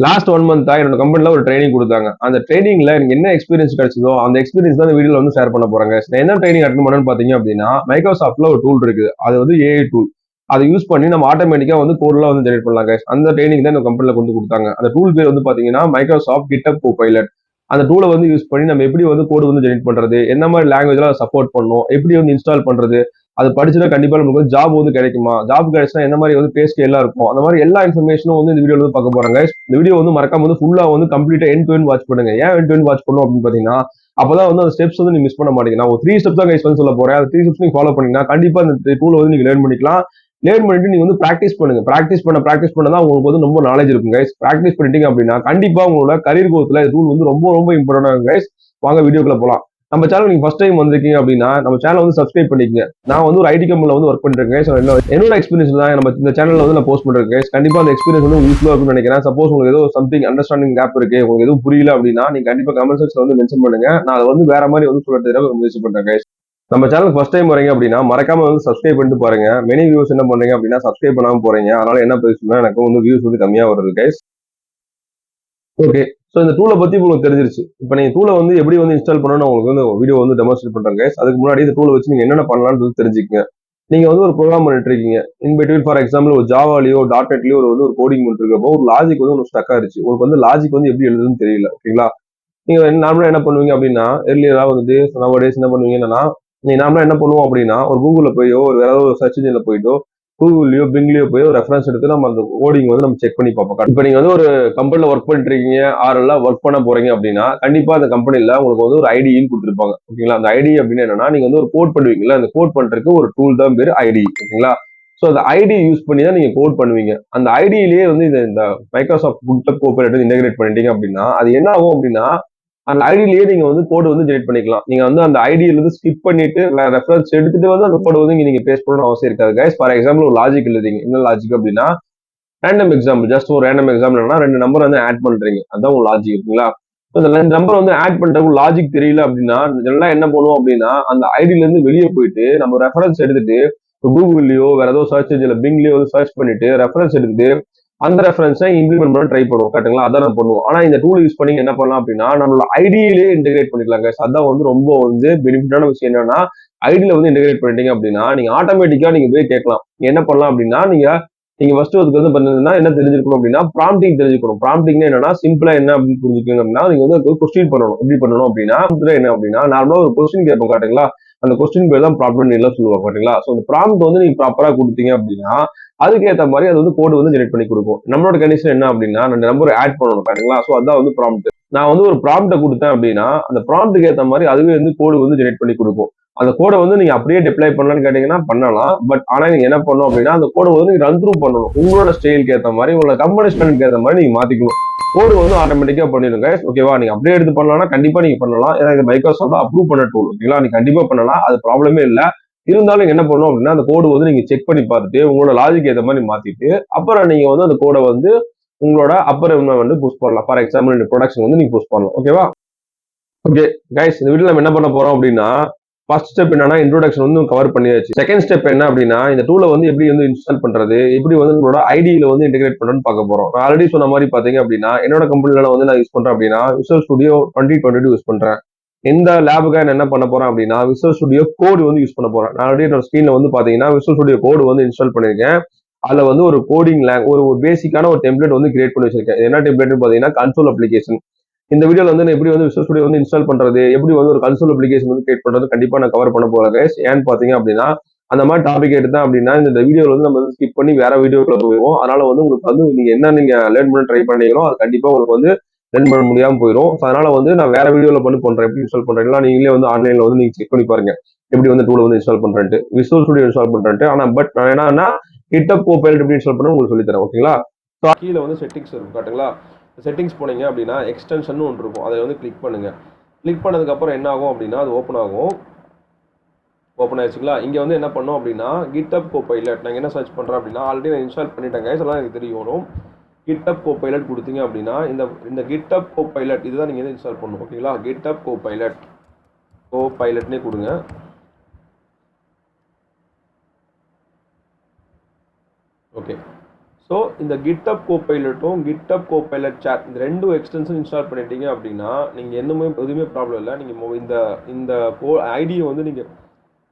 Last 1 மந்த்தா என்னோட கம்பெனில ஒரு ட்ரைனிங் கொடுத்தாங்க. அந்த ட்ரைனிங்ல எனக்கு என்ன எக்ஸ்பீரியன்ஸ் கிடைச்சதோ அந்த எக்ஸ்பீரியன்ஸ் தான் இந்த வீடியோல வந்து ஷேர் பண்ண போறேங்க. நான் என்ன ட்ரைனிங் அட்டெண்ட் பண்ணேன்னு பாத்தீங்க அப்படின்னா, மைக்ரோசாஃப்ட்ல ஒரு டூல் இருக்கு. அது வந்து ஏஐ டூல். அதை யூஸ் பண்ணி நம்ம ஆட்டோமேட்டிக்கா வந்து கோட்லாம் வந்து ஜெனரேட் பண்ணலாம் guys. அந்த ட்ரைனிங் தான் இந்த கம்பெனில கொண்டு கொடுத்தாங்க. அந்த டூல் பேர் வந்து பாத்தீங்கன்னா மைக்ரோசாஃப்ட் GitHub Copilot. அந்த டூலை வந்து யூஸ் பண்ணி நம்ம எப்படி வந்து கோடு வந்து ஜெனரேட் பண்றது, என்ன மாதிரி லாங்குவேஜ்ல சப்போர்ட் பண்ணணும், எப்படி வந்து இன்ஸ்டால் பண்றது, அது படிச்சுனா கண்டிப்பா நமக்கு வந்து ஜாப் வந்து கிடைக்குமா, ஜாப் கிடைச்சுனா என்ன மாதிரி வந்து பே ஸ்கேல்லாம் இருக்கும், அந்த மாதிரி எல்லா இன்ஃபர்மேஷனும் வந்து இந்த வீடியோல வந்து பார்க்க போறாங்க. இந்த வீடியோ வந்து மறக்காம வந்து ஃபுல்லா வந்து கம்ப்ளீட்டா எண்ட் டு எண்ட் வாட்ச் பண்ணுங்க. ஏன் எண்ட் டு எண்ட் வாட்ச் பண்ணணும் அப்படின்னு பாத்தீங்கன்னா, அப்பதான் வந்து அந்த ஸ்டெப்ஸ் வந்து நீங்க மிஸ் பண்ண மாட்டீங்க. நான் ஒரு 3 ஸ்டெப்ஸ் தான் கைஸ் வந்து சொல்ல போறேன். அந்த 3 ஸ்டெப்ஸ் நீங்க ஃபாலோ பண்ணீங்கன்னா கண்டிப்பா இந்த டூலை வந்து நீங்க லேர்ன் பண்ணிக்கலாம். லேர்ன் பண்ணிட்டு நீங்க வந்து பிராக்டிஸ் பண்ணுங்க. பிராக்டிஸ் பண்ண தான் உங்களுக்கு வந்து ரொம்ப நாலேஜ் இருக்கும் கைஸ். பிராக்டிஸ் பண்ணிட்டீங்க அப்படின்னா கண்டிப்பா உங்களோட கரியர் கோர்ஸ்ல டூல் வந்து ரொம்ப ரொம்ப இம்பார்ட்டன்ட் கைஸ். வாங்க வீடியோக்குள்ள போலாம். நம்ம சேனல் நீங்க ஃபர்ஸ்ட் டைம் வந்திருக்கீங்க அப்படின்னா நம்ம சேனல் வந்து சப்ஸ்கிரைப் பண்ணிக்கங்க. நான் வந்து ஒரு ஐடி கம்பெனில வந்து ஒர்க் பண்ணிட்டு இருக்கேன். என்னோட எக்ஸ்பீரியன்ஸ் தான் நம்ம இந்த சேனல்ல வந்து நான் போஸ்ட் பண்றேன். கண்டிப்பா அந்த எக்ஸ்பீரியன்ஸ் வந்து யூஸ்ஃபுல்லா இருக்கும்னு நினைக்கிறேன். சப்போஸ் உங்களுக்கு ஏதோ சம்திங் அண்டர்ஸ்டாண்டிங் கேப் இருக்கு, உங்களுக்கு எதுவும் புரியல அப்படின்னா நீங்க கண்டிப்பா கமெண்ட் செக்ஷன்ல வந்து மென்ஷன் பண்ணுங்க. நான் அதை வந்து வேற மாதிரி வந்து சொல்லிட்டு முயற்சி பண்றேன். நம்ம சேனல் ஃபர்ஸ்ட் டைம் வரீங்க அப்படின்னா மறக்காம வந்து சப்ஸ்கிரைப் பண்ணிட்டு பாருங்க. மெனி வியூஸ் என்ன பண்றீங்க அப்படின்னா சப்ஸ்கிரைப் பண்ணாம போறீங்க. அதனால என்ன பேசுனா எனக்கு வந்து வியூஸ் வந்து கம்மியா வருது கைஸ். ஓகே, ஸோ இந்த டூலை பத்தி உங்களுக்கு தெரிஞ்சிருச்சு. இப்போ நீங்க டூலை வந்து எப்படி வந்து இன்ஸ்டால் பண்ணணும் உங்களுக்கு வந்து வீடியோ வந்து டெமான்ஸ்ட்ரேட் பண்றேன் கைஸ். அதுக்கு முன்னாடி இந்த டூலை வச்சு நீங்க என்னென்ன பண்ணலாம்னு தெரிஞ்சுக்கங்க. நீங்க வந்து ஒரு ப்ரோக்ராம் பண்ணிட்டு இருக்கீங்க. இன் பிட்வீன் ஃபார் எக்ஸாம்பிள் ஒரு ஜாவாலியோ டாட்நெட்லயோ வந்து ஒரு கோடிங் பண்ணிட்டு இருக்கப்போ ஒரு லாஜிக் வந்து ஸ்டக் ஆயிருச்சு. உங்களுக்கு வந்து லாஜிக் வந்து எப்படி எழுதுன்னு தெரியல. ஓகேங்களா, நீங்க நார்மலா என்ன பண்ணுவீங்க அப்படின்னா எர்லியரா வந்துட்டு நவடேஸ் என்ன பண்ணுவீங்கன்னா, நீங்க நார்மலா என்ன பண்ணுவோம் அப்படின்னா ஒரு கூகுள்ல போயோ ஒரு வேற ஒரு சர்ச் இன்ஜின்ல போயிட்டோ கூகுள்லயோ பிங்லயோ போய் ஒரு ரெஃபரன்ஸ் எடுத்து நம்ம அந்த கோடிங் வந்து நம்ம செக் பண்ணி பார்ப்போம். இப்போ நீங்க வந்து ஒரு கம்பெனில ஒர்க் பண்ணிட்டு இருக்கீங்க ஆர்எல்ல ஒர்க் பண்ண போறீங்க அப்படின்னா கண்டிப்பா அந்த கம்பெனில உங்களுக்கு வந்து ஒரு ஐடின்னு கொடுத்துருப்பாங்க. ஓகேங்களா, அந்த ஐடி அப்படின்னு என்னன்னா நீங்க வந்து ஒரு கோட் பண்ணுவீங்களா, அந்த கோட் பண்றதுக்கு ஒரு டூல் தான் பேர் ஐடி. ஓகேங்களா, ஸோ அந்த ஐடி யூஸ் பண்ணி தான் நீங்க கோட் பண்ணுவீங்க. அந்த ஐடியிலேயே வந்து இந்த மைக்ரோசாஃப்ட் GitHub Copilot இன்டெகிரேட் பண்ணிட்டீங்க அப்படின்னா அது என்ன ஆகும் அப்படின்னா அந்த ஐடியிலேயே நீங்க வந்து கோடு வந்து ஜெனரேட் பண்ணிக்கலாம். நீங்க வந்து அந்த ஐடியில இருந்து ஸ்கிப் பண்ணிட்டு ரெஃபரன்ஸ் எடுத்துட்டு வந்து அந்த கோடு வந்து நீங்க பேஸ்ட் பண்ணணும் அவசியம் இருக்காது கைஸ். ஃபார் எக்ஸாம்பிள் ஒரு லாஜிக் எழுதுறீங்க. என்ன லாஜிக் அப்படின்னா ரேண்டம் எக்ஸாம்பிள், ஜஸ்ட் ஒரு ரேண்டம் எக்ஸாம்பிள் என்னன்னா 2 நம்பர் வந்து ஆட் பண்றீங்க. அதான் உங்க லாஜிக். இருக்குங்களா, இந்த 2 நம்பர் வந்து ஆட் பண்றதுக்கு லாஜிக் தெரியல அப்படின்னா இதெல்லாம் என்ன பண்ணுவோம் அப்படின்னா அந்த ஐடியில இருந்து வெளியே போயிட்டு நம்ம ரெஃபரன்ஸ் எடுத்துட்டு கூகுள்லயோ வேற ஏதோ சர்ச் இன்ஜின்ல பிங்லயோ சர்ச் பண்ணிட்டு ரெஃபரன்ஸ் எடுத்துட்டு அந்த ரெஃபரன்ஸை இம்ப்ளிமெண்ட் பண்ண ட்ரை பண்ணுவோம். கரெக்ட்டுங்களா, அதான் நம்ம பண்ணுவோம். ஆனா இந்த டூல் யூஸ் பண்ணி என்ன பண்ணலாம் அப்படின்னா நம்மளோட ஐடியிலே இன்டெகிரேட் பண்ணிக்கலாம் guys. அதான் வந்து ரொம்ப வந்து பெனிஃபிட்டான விஷயம். என்னன்னா ஐடியில வந்து இன்டெகிரேட் பண்ணிட்டீங்க அப்படின்னா நீங்க ஆட்டோமேட்டிக்கா நீங்க போய் கேட்கலாம். என்ன பண்ணலாம் அப்படின்னா நீங்க நீங்க ஃபர்ஸ்ட் அதுக்கு வந்து பண்ணீங்கன்னா என்ன தெரிஞ்சிருக்கணும் அப்படின்னா ப்ராம்ப்டிங் தெரிஞ்சுக்கணும். ப்ராம்ப்டிங் என்னன்னா சிம்பிளா என்ன அப்படின்னு புரிஞ்சுக்கணும் அப்படின்னா நீங்க வந்து கொஸ்டின் பண்ணணும். எப்படி பண்ணணும் அப்படின்னா என்ன அப்படின்னா நார்மலா ஒரு கொஸ்டின் கேட்போம். காட்டுங்களா, அந்த கொஸ்டின் பேர் தான் ப்ராப்ளம் எல்லாம் சொல்லுவாங்க. பாத்தீங்களா, ஸோ அந்த ப்ராம்ப்ட் வந்து நீங்க ப்ராப்பரா கொடுத்தீங்க அப்படின்னா அதுக்கேற்ற மாதிரி அது வந்து கோடு வந்து ஜெனரேட் பண்ணி கொடுக்கும். நம்மளோட கண்டிஷன் என்ன அப்படின்னா 2 நம்பர் ஆட் பண்ணணும். பாத்தீங்களா, ஸோ அதான் வந்து ப்ராம்ப்ட். நான் வந்து ஒரு ப்ராம்ப்ட கொடுத்தேன் அப்படின்னா அந்த ப்ராம்ப்டுக்கு ஏற்ற மாதிரி அதுவே வந்து கோடு வந்து ஜெனரேட் பண்ணி கொடுக்கும். அந்த கோடை வந்து நீங்க அப்படியே டிப்ளை பண்ணலாம்னு கேட்டீங்கன்னா பண்ணலாம். பட் ஆனா நீங்க என்ன பண்ணணும் அப்படின்னா அந்த கோடை வந்து நீங்க ரன் த்ரூ பண்ணணும். உங்களோட ஸ்டைலுக்கு ஏற்ற மாதிரி உங்களோட கம்பெனி ஸ்டைலுக்கு ஏற்ற மாதிரி நீங்க மாத்திக்கணும். கோடு வந்து ஆட்டோமேட்டிக்கா பண்ணிடுங்க. ஓகேவா, நீங்க அப்படியே எடுத்து பண்ணலாம்னா கண்டிப்பா நீங்க பண்ணலாம். ஏன்னா இது மைக்ரோசாஃப்ட் அப்ரூவ் பண்ண டூல். ஓகேங்களா, நீங்க கண்டிப்பா பண்ணலாம். அது ப்ராப்ளமே இல்லை. இருந்தாலும் என்ன பண்ணணும் அப்படின்னா அந்த கோடு வந்து நீங்க செக் பண்ணி பார்த்துட்டு உங்களோட லாஜிக் ஏற்ற மாதிரி மாத்திட்டு அப்புறம் நீங்க வந்து அந்த கோடை வந்து உங்களோட அப்பர் வந்து புஷ் பண்ணலாம். ஃபார் எக்ஸாம்பிள் இந்த ப்ரொடக்ஷன் வந்து நீங்க புஷ் பண்ணலாம். ஓகேவா, ஓகே கைஸ், இந்த வீடியோ நம்ம என்ன பண்ண போறோம் அப்படின்னா ஃபர்ஸ்ட் ஸ்டெப் என்னன்னா இன்ட்ரோடக்ஷன் வந்து கவர் பண்ணியாச்சு. செகண்ட் ஸ்டெப் என்ன அப்படின்னா இந்த டூலை வந்து எப்படி வந்து இன்ஸ்டால் பண்றது, எப்படி வந்து உங்களோட ஐடியில வந்து இன்டெகிரேட் பண்றதுன்னு பார்க்க போறோம். நான் ஆல்ரெடி சொன்ன மாதிரி பாத்தீங்க அப்படின்னா என்னோட கம்பெனில வந்து நான் யூஸ் பண்றேன் அப்படின்னா விசுவல் ஸ்டுடியோ 2022 யூஸ் பண்றேன். இந்த லேபுக்காக நான் என்ன பண்ண போறேன் அப்படின்னா விசுவல் ஸ்டுடியோ கோடு வந்து யூஸ் பண்ண போறேன். நான் ஆல்ரெடி என்னோட ஸ்கிரீன்ல வந்து பாத்தீங்கன்னா விசுவல் ஸ்டுடியோ கோடு வந்து இன்ஸ்டால் பண்ணிருக்கேன். அதுல வந்து ஒரு கோடிங் ஒரு பேசிக்கான ஒரு டெம்ப்ளேட் வந்து கிரியேட் பண்ணி வச்சிருக்கேன். என்ன டெம்ப்ளேட் பாத்தீங்கன்னா கன்சோல் அப்ளிகேஷன். இந்த வீடியோல வந்து நான் எப்படி வந்து விசுவல் ஸ்டுடியோ வந்து இன்ஸ்டால் பண்றது, எப்படி வந்து ஒரு கன்சோல் அப்ளிகேஷன் வந்து கிரியேட் பண்றது கண்டிப்பா நான் கவர் பண்ண போறேன் guys. ஏன்னு பாத்தீங்க அப்படின்னா அந்த மாதிரி டாபிக் எடுத்தேன் அப்படின்னா இந்த வீடியோல வந்து நம்ம வந்து ஸ்கிப் பண்ணி வேற வீடியோக்குள்ள போயிடுவோம். அதனால வந்து உங்களுக்கு வந்து நீங்க லேர்ன் பண்ண ட்ரை பண்ணீங்களோ அது கண்டிப்பா உங்களுக்கு வந்து லேர்ன் பண்ண முடியாம போயிடும். அதனால வந்து நான் வேற வீடியோல பண்றேன் எப்படி இன்ஸ்டால் பண்றீங்களா நீங்களே வந்து ஆன்லைன்ல வந்து நீங்க செக் பண்ணி பாருங்க எப்படி வந்து டூல வந்து இன்ஸ்டால் பண்றேன்ட்டு, விசுவல் ஸ்டுடியோ இன்ஸ்டால் பண்றேன்ட்டு. ஆனா பட் நான் என்னன்னா GitHub Copilot எப்படி இன்ஸ்டால் பண்ண உங்களுக்கு சொல்லி தரேன். ஓகேங்களா, கீழே வந்து செட்டிங்ஸ் இருக்கும். காட்டுங்களா, செட்டிங்ஸ் போனீங்க அப்படின்னா எக்ஸ்டென்ஷன் ஒன்று இருக்கும். அதை வந்து கிளிக் பண்ணுங்க. கிளிக் பண்ணதுக்கப்புறம் என்ன ஆகும் அப்படின்னா அது ஓப்பன் ஆகும். ஓப்பன் ஆயிடுச்சுங்களா, இங்கே வந்து என்ன பண்ணோம் அப்படின்னா GitHub Copilot நாங்கள் என்ன சர்ச் பண்ணுறோம் அப்படின்னா ஆல்ரெடி நான் இன்ஸ்டால் பண்ணிட்டேங்க. இதெல்லாம் எனக்கு தெரியும். GitHub Copilot கொடுத்தீங்க அப்படின்னா இந்த GitHub Copilot இதுதான் நீங்கள் வந்து இன்ஸ்டால் பண்ணணும். ஓகேங்களா, GitHub Copilotனே கொடுங்க. ஓகே, ஸோ இந்த கிட்டப் கோபைலட்டும் கிட்டப் கோபைலட் சேட் இந்த ரெண்டும் எக்ஸ்டென்ஷன் இன்ஸ்டால் பண்ணிட்டீங்க அப்படின்னா நீங்கள் எதுவுமே ப்ராப்ளம் இல்லை. நீங்கள் இந்த இந்த ஐடியை வந்து நீங்கள்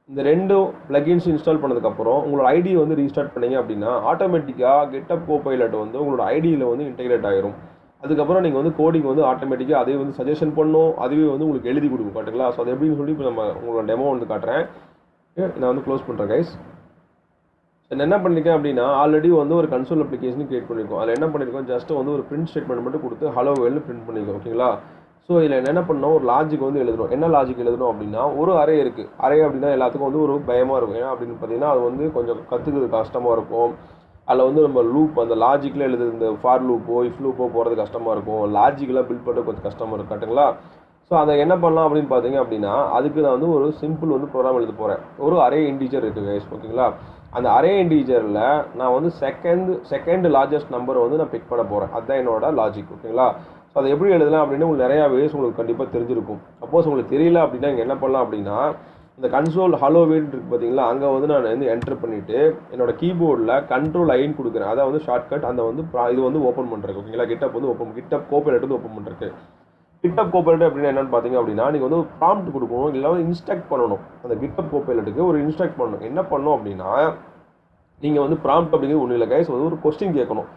இந்த ரெண்டும் பிளகின்ஸ் இன்ஸ்டால் பண்ணதுக்கப்புறம் உங்களோட ஐடியை வந்து ரீஸ்டார்ட் பண்ணீங்க அப்படின்னா ஆட்டோமேட்டிக்காக கிட்டப் கோபைலட் வந்து உங்களோட ஐடியில் வந்து இன்டெகிரேட் ஆகிரும். அதுக்கப்புறம் நீங்கள் வந்து கோடிங் வந்து ஆட்டோமேட்டிக்காக அதே வந்து சஜஷன் பண்ணும், அதுவே வந்து உங்களுக்கு எழுதி கொடுக்கும். காட்டுங்களா? ஸோ அது எப்படின்னு சொல்லி இப்போ நம்ம உங்களோட டெமோ வந்து காட்டுறேன். நான் வந்து க்ளோஸ் பண்ணுறேன் கைஸ். நான் என்ன பண்ணியிருக்கேன் அப்படின்னா ஆல்ரெடி வந்து ஒரு கன்சோல் அப்ளிகேஷன் கிரியேட் பண்ணியிருக்கோம். அதில் என்ன பண்ணியிருக்கோம், ஜஸ்ட் வந்து ஒரு பிரிண்ட் ஸ்டேட்மெண்ட் மட்டும் கொடுத்து ஹலோ வேல்னு பிரிண்ட் பண்ணியிருக்கோம். ஓகேங்களா? ஸோ இதில் என்ன பண்ணோம், ஒரு லாஜிக் வந்து எழுதணும். என்ன லாஜிக் எழுதணும் அப்படின்னா, ஒரு அரே இருக்குது. அரே அப்படின்னா எல்லாத்துக்கும் வந்து ஒரு பயமாக இருக்கும். ஏன்னா அப்படின்னு பார்த்தீங்கன்னா அது வந்து கொஞ்சம் கற்றுக்கிறது கஷ்டமாக இருக்கும். அதில் வந்து நம்ம லூப் அந்த லாஜிக்கில் எழுதுறது, இந்த ஃபார் லூப்போ இஃப் லூப்போ போகிறது கஷ்டமாக இருக்கும். லாஜிக்கெலாம் பில்ட் பண்ணுறது கொஞ்சம் கஷ்டமாக இருக்கும். கரெக்டுங்களா? ஸோ அதை என்ன பண்ணலாம் அப்படின்னு பார்த்தீங்க அப்படின்னா, அதுக்கு நான் வந்து ஒரு சிம்பிள் வந்து ப்ரோக்ராம் எழுத போகிறேன். ஒரு அரே இன்டீஜர் இருக்குது கைஸ். ஓகேங்களா? அந்த அரே இன்டீஜரில் நான் வந்து செகண்ட் லார்ஜஸ்ட் நம்பர் வந்து நான் பிக் பண்ண போகிறேன். அதுதான் என்னோட லாஜிக். ஓகேங்களா? ஸோ அதை எப்படி எழுதலாம் அப்படின்னு உங்களுக்கு நிறையா வேஸ் உங்களுக்கு கண்டிப்பாக தெரிஞ்சிருக்கும். சப்போஸ் உங்களுக்கு தெரியல அப்படின்னா இங்கே என்ன பண்ணலாம் அப்படின்னா, இந்த கன்சோல் ஹலோ வேல் இருக்குது பார்த்தீங்களா, அங்கே வந்து நான் வந்து என்டர் பண்ணிவிட்டு என்னோட கீபோர்டில் கண்ட்ரோல் ஐன்னு கொடுக்குறேன். அதான் வந்து ஷார்ட்கட். அந்த வந்து இது வந்து ஓப்பன் பண்ணுறேன். ஓகேங்களா? கிட்டப் வந்து கிட்டப் கோபைலட் வந்து ஓப்பன் பண்ணுறதுக்கு. கிட்டப் கோபைலட் அப்படின்னா என்னன்னு பார்த்தீங்க அப்படின்னா, நீங்கள் வந்து ப்ராம்ப்ட் கொடுக்கணும், இல்லை வந்து இன்ஸ்ட்ரக்ட் பண்ணணும். அந்த கிட்டப் கோபைலட்டுக்கு ஒரு இன்ஸ்ட்ரக்ட் பண்ணணும். என்ன பண்ணணும் அப்படின்னா, நீங்கள் வந்து ப்ராம்ப்ட் அப்படிங்கிறது ஒன்றும் இல்லை கைஸ், வந்து ஒரு கொஸ்டின் கேட்கணும்.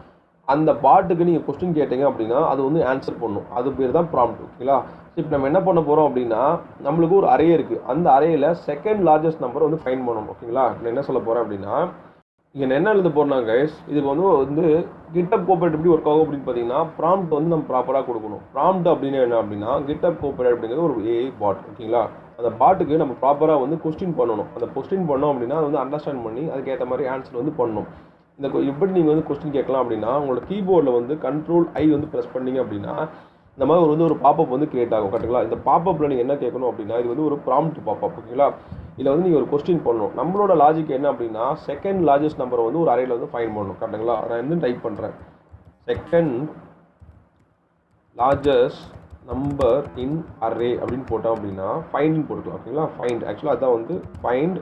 அந்த பாட்டுக்கு நீங்கள் கொஸ்டின் கேட்டீங்க அப்படின்னா அது வந்து ஆன்சர் பண்ணணும். அது பேர் தான் ப்ராம்ப்ட். ஓகேங்களா? இப்போ நம்ம என்ன பண்ண போகிறோம் அப்படின்னா, நம்மளுக்கு ஒரு அரே இருக்குது. அந்த அரேயில் செகண்ட் லார்ஜஸ்ட் நம்பர் வந்து ஃபைண்ட் பண்ணணும். ஓகேங்களா? நான் என்ன சொல்ல போகிறேன் அப்படின்னா, இங்கே என்ன எழுத போகிறோம்னா கைஸ், இதுக்கு வந்து கிட்டப் கோபைலட் எப்படி ஒர்க் ஆகும் அப்படின்னு பார்த்தீங்கன்னா, ப்ராம்ப்ட் வந்து நம்ம ப்ராப்பராக கொடுக்கணும். ப்ராம்ப்ட் அப்படின்னு என்ன அப்படின்னா, கிட்டப் கோபைலட் அப்படிங்கிறது ஒரு ஏஐ பாட். ஓகேங்களா? அந்த பாட்டுக்கு நம்ம ப்ராப்பராக வந்து கொஸ்டின் பண்ணணும். அந்த கொஸ்டின் பண்ணோம் அப்படின்னா அது வந்து அண்டர்ஸ்டாண்ட் பண்ணி அதுக்கேற்ற மாதிரி ஆன்சர் வந்து பண்ணணும். இந்த எப்படி நீங்கள் வந்து கொஸ்டின் கேட்கலாம் அப்படின்னா, உங்களோட கீபோர்டில் வந்து கண்ட்ரோல் ஐ வந்து ப்ரெஸ் பண்ணிங்க அப்படின்னா இந்த மாதிரி வந்து ஒரு பாப்பப் வந்து கிரியேட் ஆகும். கரெக்டுங்களா? இந்த பாப்பப்பில் நீங்கள் என்ன கேட்கணும் அப்படின்னா, இது வந்து ஒரு ப்ராம்ப்ட் பாப்பப். ஓகேங்களா? இதில் வந்து நீங்கள் ஒரு கொஸ்டின் பண்ணணும். நம்மளோட லாஜிக் என்ன அப்படின்னா, செகண்ட் லார்ஜஸ்ட் நம்பரை வந்து ஒரு அரேயில் வந்து ஃபைண்ட் பண்ணணும். கரெக்டுங்களா? நான் வந்து டைப் பண்ணுறேன், செகண்ட் லார்ஜஸ்ட் நம்பர் இன் அரே அப்படின்னு போட்டோம் அப்படின்னா ஃபைண்ட்னு போட்டுக்கலாம். ஓகேங்களா? ஃபைண்ட் ஆக்சுவலாக அதான் வந்து ஃபைண்ட்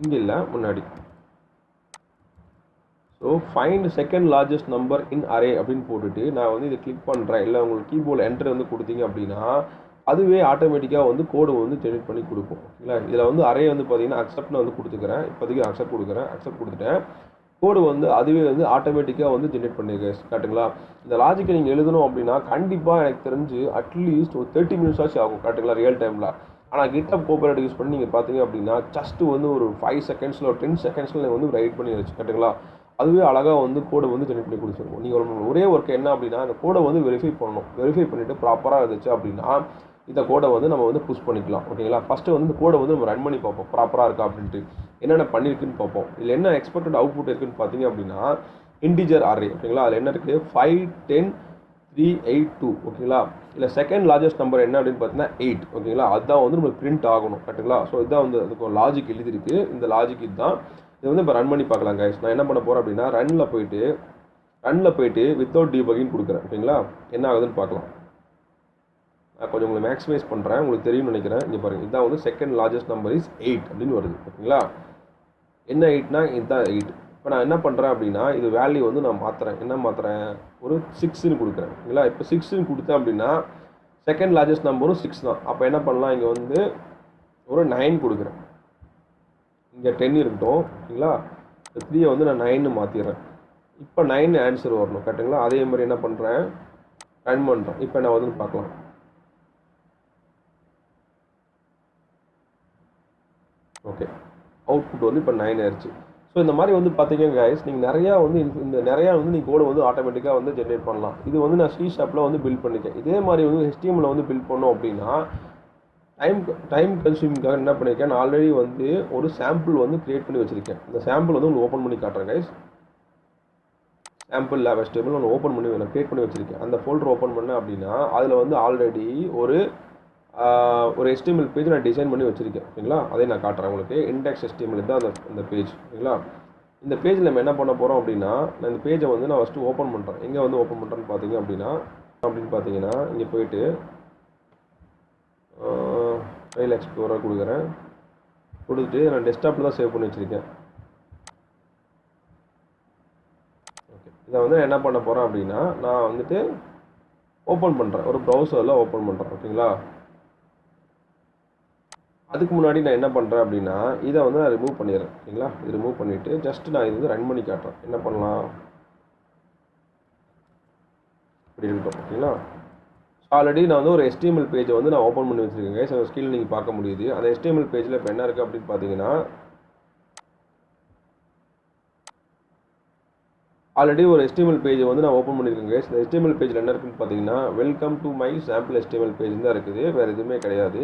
இங்கே இல்லை முன்னாடி. So find second largest number இன் அரே அப்படின்னு போட்டுட்டு நான் வந்து இதை கிளிக் பண்ணுறேன். இல்லை உங்களுக்கு கீபோர்டில் என்டர் வந்து கொடுத்தீங்க அப்படின்னா அதுவே ஆட்டோமேட்டிக்காக வந்து கோடு வந்து ஜெனரேட் பண்ணி கொடுக்கும். இல்லை இதில் வந்து அரே வந்து பார்த்தீங்கன்னா அக்செப்ட்னு வந்து கொடுத்துக்கிறேன். இப்போதைக்கு அக்செப்ட் கொடுக்குறேன். அக்செப்ட் கொடுத்துட்டேன். கோடு வந்து அதுவே வந்து ஆட்டோமேட்டிக்காக வந்து ஜென்ரேட் பண்ணிருக்கு. கரெக்டுங்களா? இந்த லாஜிக்கை நீங்கள் எழுதணும் அப்படின்னா கண்டிப்பாக எனக்கு தெரிஞ்சு அட்லீஸ்ட் ஒரு 30 மினிட்ஸ் ஆச்சு ஆகும். கரெக்டுங்களா? ரியல் டைமில். ஆனால் கிட்டப் கோபைலட் யூஸ் பண்ணி நீங்கள் பார்த்தீங்க அப்படின்னா ஜஸ்ட் வந்து ஒரு 5 செகண்ட்ஸில் ஒரு 10 செகண்ட்ஸில் வந்து ரைட் பண்ணி வச்சு. கரெக்டுங்களா? அதுவே அழகாக வந்து கோடை வந்து ஜெனரேட் பண்ணி கொடுத்துருவோம். நீங்கள் ஒரே ஒர்க் என்ன அப்படின்னா அந்த கோடை வந்து வெரிஃபை பண்ணணும். வெரிஃபை பண்ணிவிட்டு ப்ராப்பராக இருந்துச்சு அப்படின்னா இந்த கோடை வந்து நம்ம வந்து புஷ் பண்ணிக்கலாம். ஓகேங்களா? ஃபஸ்ட்டு வந்து இந்த கோடை வந்து நம்ம ரன் பண்ணி பார்ப்போம் ப்ராப்பராக இருக்கா அப்படின்ட்டு, என்னென்ன பண்ணியிருக்குன்னு பார்ப்போம். இதில் என்ன எக்ஸ்பெக்டட் அவுட்புட் இருக்குன்னு பார்த்தீங்க அப்படின்னா இன்டிஜர் அரே. ஓகேங்களா? அதில் என்ன இருக்குது, 5 10 3 8 2. ஓகேங்களா? இல்லை செகண்ட் லார்ஜஸ்ட் நம்பர் என்ன அப்படின்னு பார்த்தீங்கன்னா 8. ஓகேங்களா? அதுதான் வந்து நம்மளுக்கு பிரிண்ட் ஆகணும். கரெக்டுங்களா? ஸோ இதுதான் வந்து அதுக்கு லாஜிக் எழுதிருக்கு. இந்த லாஜிக் இதுதான். இது வந்து இப்போ ரன் பண்ணி பார்க்கலாம் கைஸ். நான் என்ன பண்ண போகிறேன் அப்படின்னா ரன்னில் போயிட்டு வித்தவுட் டீபக்கிங் கொடுக்குறேன். ஓகேங்களா? என்ன ஆகுதுன்னு பார்க்கலாம். நான் கொஞ்சம் உங்களுக்கு மேக்ஸிமைஸ் பண்ணுறேன், உங்களுக்கு தெரியும்னு நினைக்கிறேன். இங்கே பாருங்கள், இதுதான் வந்து செகண்ட் லார்ஜஸ்ட் நம்பர் இஸ் 8 அப்படின்னு வருது. ஓகேங்களா? என்ன 8னா இதுதான் 8. இப்போ நான் என்ன பண்ணுறேன் அப்படின்னா இது வேல்யூ வந்து நான் மாற்றுறேன். என்ன மாற்றுறேன், ஒரு 6ன்னு கொடுக்குறேன். ஓகேங்களா? இப்போ 6ன்னு கொடுத்தேன் அப்படின்னா செகண்ட் லார்ஜஸ்ட் நம்பரும் 6 தான். அப்போ என்ன பண்ணலாம், இங்கே வந்து ஒரு 9 கொடுக்குறேன். இங்கே 10 இருக்கட்டும். ஓகேங்களா? இந்த 3 வந்து நான் 9ன்னு மாற்றிடுறேன். இப்போ 9 ஆன்சர் வரணும். கரெக்டுங்களா? அதே மாதிரி என்ன பண்ணுறேன், ரன் பண்ணுறேன். இப்போ நான் வந்து பார்க்கலாம். ஓகே, அவுட்புட் வந்து இப்போ 9 ஆயிடுச்சு. ஸோ இந்த மாதிரி வந்து பார்த்தீங்க கைஸ், நீங்கள் நிறையா வந்து நிறையா வந்து நீங்கள் கோடை வந்து ஆட்டோமேட்டிக்காக வந்து ஜென்ரேட் பண்ணலாம். இது வந்து நான் C# வந்து பில்ட் பண்ணிட்டேன். இதே மாதிரி வந்து HTML வந்து பில்ட் பண்ணோம் அப்படின்னா டைம் கன்சியூமிங்காக என்ன பண்ணியிருக்கேன், நான் ஆல்ரெடி வந்து ஒரு சாம்பிள் வந்து கிரியேட் பண்ணி வச்சுருக்கேன். இந்த சாம்பிள் வந்து உங்களுக்கு ஓப்பன் பண்ணி காட்டுறேன் கைஸ். சாம்பிள் லேப் HTML ஒன்று ஓப்பன் பண்ணி நான் கிரியேட் பண்ணி வச்சுருக்கேன். அந்த ஃபோல்டர் ஓப்பன் பண்ணேன் அப்படின்னா அதில் வந்து ஆல்ரெடி ஒரு HTML பேஜ் நான் டிசைன் பண்ணி வச்சுருக்கேன். ஓகேங்களா? அதை நான் காட்டுறேன் உங்களுக்கு. இண்டெக்ஸ் HTML தான் அந்த பேஜ். ஓகேங்களா? இந்த பேஜில் நம்ம என்ன பண்ண போகிறோம் அப்படின்னா, நான் இந்த பேஜை வந்து நான் ஃபஸ்ட்டு ஓப்பன் பண்ணுறேன். எங்கே வந்து ஓப்பன் பண்ணுறேன்னு பார்த்தீங்கன்னா இங்கே போயிட்டு ஃபைல் எக்ஸ்ப்ளோரர் கொடுத்துட்டு நான் டெஸ்க்டாப்பில் தான் சேவ் பண்ணி வச்சுருக்கேன். இதை வந்து என்ன பண்ண போகிறேன் அப்படின்னா நான் வந்துட்டு ஓப்பன் பண்ணுறேன், ஒரு ப்ரௌசரில் ஓப்பன் பண்ணுறேன். ஓகேங்களா? அதுக்கு முன்னாடி நான் என்ன பண்ணுறேன் அப்படின்னா இதை வந்து நான் ரிமூவ் பண்ணிடுறேன். ஓகேங்களா? இது ரிமூவ் பண்ணிவிட்டு ஜஸ்ட் நான் இது வந்து ரன் பண்ணி காட்டுறேன். என்ன பண்ணலாம், இப்படி இருக்கட்டும். ஓகேங்களா? ஆல்ரெடி நான் வந்து ஒரு HTML பேஜை வந்து நான் ஓப்பன் பண்ணி வச்சுருக்கேன். ஸோ ஸ்கில் நீங்கள் பார்க்க முடியுது. அந்த HTML பேஜில் இப்போ என்ன இருக்குது அப்படின்னு பார்த்தீங்கன்னா ஆல்ரெடி ஒரு HTML பேஜை வந்து நான் ஓப்பன் பண்ணியிருக்கேங்க. இந்த HTML பேஜில் என்ன இருக்குன்னு பார்த்தீங்கன்னா welcome to my sample HTML page தான் இருக்குது, வேறு எதுவுமே கிடையாது.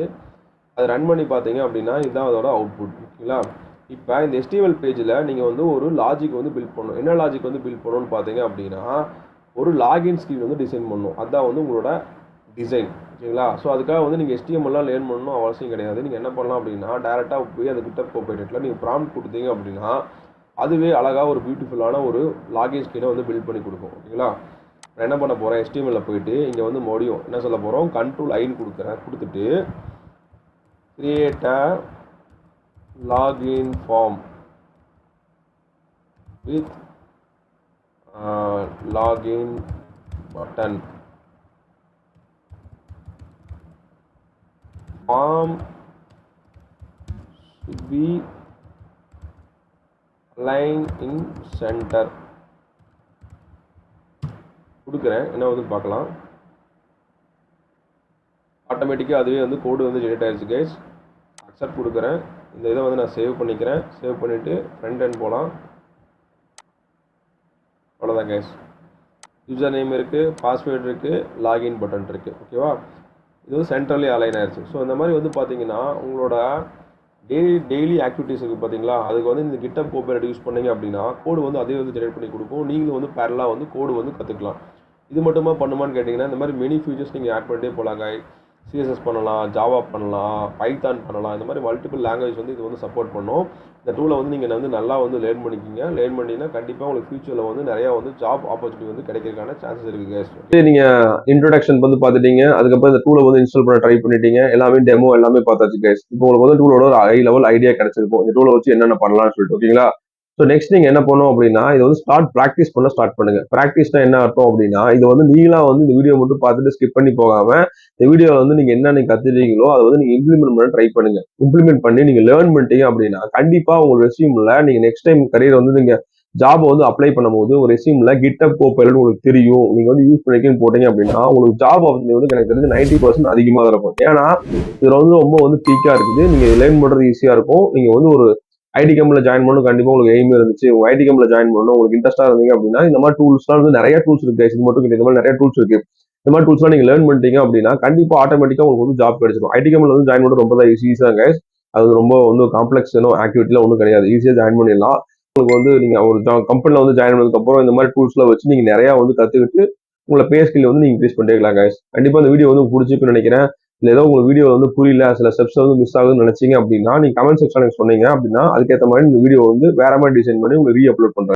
அதை ரன் பண்ணி பார்த்தீங்க அப்படின்னா இதுதான் அதோட அவுட்புட். ஓகேங்களா? இப்போ இந்த HTML பேஜில் நீங்கள் வந்து ஒரு லாஜிக் வந்து பில்ட் பண்ணணும். என்ன லாஜிக் வந்து பில்ட் பண்ணணும்னு பார்த்தீங்க அப்படின்னா ஒரு லாகின் ஸ்க்ரீன் வந்து டிசைன் பண்ணணும். அதுதான் வந்து உங்களோட டிசைன். ஓகேங்களா? ஸோ அதுக்காக வந்து நீங்கள் HTML லேர்ன் பண்ணணும் அவசியம் கிடையாது. நீங்கள் என்ன பண்ணலாம் அப்படின்னா டேரெக்டாக போய் அந்த GitHub Copilotல நீங்கள் ப்ராம்ப்ட் கொடுத்தீங்க அப்படின்னா அதுவே அழகாக ஒரு பியூட்டிஃபுல்லான ஒரு லாகின் ஸ்க்ரீனை வந்து பில்ட் பண்ணி கொடுக்கும். ஓகேங்களா? நான் என்ன பண்ண போகிறேன், HTML போயிட்டு இங்கே வந்து மறுபடியும் என்ன சொல்ல போகிறோம், Ctrl+I கொடுத்துட்டு create a login form with login button. form should be aligned in center கொடுக்குறேன். என்ன வந்து பார்க்கலாம், ஆட்டோமேட்டிக்காக அதுவே வந்து கோடு வந்து ஜெனரேட் ஆயிடுச்சு கைஸ். அக்செப்ட் கொடுக்குறேன். இந்த இதை வந்து நான் சேவ் பண்ணிக்கிறேன். சேவ் பண்ணிவிட்டு ஃப்ரண்ட் எண்ட் போகலாம். அவ்வளோதான் கைஸ். யூசர் நேம் இருக்குது, பாஸ்வேர்டு இருக்குது, லாகின் பட்டன் இருக்குது. ஓகேவா? இது வந்து சென்ட்ரலி அலைன் ஆயிடுச்சு. ஸோ இந்த மாதிரி வந்து பார்த்தீங்கன்னா உங்களோட டெய்லி ஆக்டிவிட்டீஸ் இருக்குது பார்த்தீங்களா, அதுக்கு வந்து இந்த GitHub Copilot யூஸ் பண்ணிங்க அப்படின்னா கோடு வந்து அதே வந்து ஜெனரேட் பண்ணி கொடுக்கும். நீங்களும் வந்து பேரலாக வந்து கோடு வந்து கற்றுக்கலாம். இது மட்டுமா பண்ணுமான்னு கேட்டிங்கன்னா இந்த மாதிரி மெனி ஃபியூச்சர்ஸ் நீங்கள் ஆட் பண்ணிட்டே போகலாங்க. CSS பண்ணலாம், ஜாவா பண்ணலாம், பைத்தான் பண்ணலாம். இந்த மாதிரி மல்டிபிள் லாங்குவேஜ் வந்து இது வந்து சப்போர்ட் பண்ணும். இந்த டூலை வந்து நீங்கள் வந்து நல்லா வந்து லேர்ன் பண்ணிக்கிங்க. லேர்ன் பண்ணிங்கன்னா கண்டிப்பாக உங்களுக்கு ஃபியூச்சரில் வந்து நிறையா வந்து ஜாப் ஆப்பர்ச்சுனிட்டி வந்து கிடைக்கிறதுக்கான சான்சஸ் இருக்குது. நீங்கள் இன்ட்ரோடக்ஷன் வந்து பார்த்துட்டீங்க, அதுக்கப்புறம் இந்த டூலை வந்து இன்ஸ்டால் பண்ண ட்ரை பண்ணிட்டீங்க, எல்லாமே டெமோ எல்லாமே பார்த்தாச்சு கைஸ். இப்போ உங்களுக்கு வந்து டூலோட ஒரு ஹை லெவல் ஐடியா கிடைச்சிருக்கும், இந்த டூலை வச்சு என்னென்ன பண்ணலாம்னு சொல்லிட்டு. ஓகேங்களா? ஸோ நெக்ஸ்ட் நீங்கள் என்ன பண்ணணும் அப்படின்னா இதை வந்து ப்ராக்டிஸ் பண்ண ஸ்டார்ட் பண்ணுங்க. ப்ராக்டிஸ்னா என்ன அர்த்தம் அப்படின்னா இது வந்து நீங்களா வந்து இந்த வீடியோ மட்டும் பார்த்துட்டு ஸ்கிப் பண்ணி போகாம இந்த வீடியோவில் வந்து நீங்கள் என்ன கற்றுட்டீங்களோ அதை வந்து நீங்கள் இம்ப்ளிமெண்ட் பண்ண ட்ரை பண்ணுங்க. இம்ப்ளிமெண்ட் பண்ணி நீங்கள் லேர்ன் பண்ணிட்டீங்க அப்படின்னா கண்டிப்பாக உங்கள் ரெஸ்யூமில் நீங்கள் நெக்ஸ்ட் டைம் கரியர் வந்து நீங்கள் ஜாப் வந்து அப்ளை பண்ணும்போது ஒரு ரெஸ்யூமில் GitHub Copilot உங்களுக்கு தெரியும், நீங்கள் வந்து யூஸ் பண்ணிக்கன்னு போட்டீங்க அப்படின்னா உங்களுக்கு ஜாப் ஆப்பர்ச்சுனிட்டி வந்து எனக்கு தெரிஞ்சு 90% அதிகமாக இருக்கும். ஏன்னா இதில் வந்து ரொம்ப வந்து பீக்காக இருக்குது. நீங்கள் லேர்ன் பண்ணுறது ஈஸியாக இருக்கும். நீங்கள் வந்து ஒரு ஐடி கம்பெனியில் ஜாயின் பண்ணணும் கண்டிப்பாக உங்களுக்கு எய்ம் இருந்துச்சு, உங்கள் ஐடி கம்பெனியில் ஜாயின் பண்ணணும் உங்களுக்கு இன்ட்ரெஸ்ட்டாக இருந்தீங்க அப்படின்னா இந்த மாதிரி டூல்ஸ்லாம் வந்து நிறைய டூல்ஸ் இருக்குது. இது மட்டும் கிடையாது, இந்த மாதிரி நிறைய டூல்ஸ் இருக்குது. இந்த மாதிரி டூல்ஸ்லாம் நீங்கள் லேர்ன் பண்ணிட்டீங்க அப்படின்னா கண்டிப்பாக ஆட்டோமேட்டிக்காக உங்களுக்கு வந்து ஜாப் கிடைச்சிடும். ஐடி கம்பெனியில் வந்து ஜாயின் பண்ண ரொம்ப தான் ஈஸியாக கைஸ். அது ரொம்ப வந்து காம்ப்ளெக்ஸ் ஆக்டிவிட்டிலாம் ஒன்றும் கிடையாது, ஈஸியாக ஜாயின் பண்ணிடலாம். உங்களுக்கு வந்து நீங்கள் ஒரு கம்பெனியில் வந்து ஜாயின் பண்ணதுக்கப்புறம் இந்த மாதிரி டூல்ஸ்லாம் வச்சு நீங்கள் நிறையா வந்து கற்றுக்கிட்டு உங்களை பே ஸ்கில் வந்து நீங்கள் இன்க்ரீஸ் பண்ணிக்கலாம் கைஸ். கண்டிப்பாக இந்த வீடியோ வந்து பிடிச்சிருக்குன்னு நினைக்கிறேன். இல்லை ஏதோ உங்களுக்கு வீடியோ வந்து புரியல, சில ஸ்டெப்ஸ் வந்து மிஸ் ஆகுதுன்னு நினைச்சீங்க அப்படின்னா நீங்கள் கமெண்ட் செக்ஷன் சொன்னீங்க அப்படின்னா அதுக்கேற்ற மாதிரி இந்த வீடியோ வந்து வேற மாதிரி டிசைன் பண்ணி உங்களுக்கு ரீ அப்லோட் பண்ணுறேன்.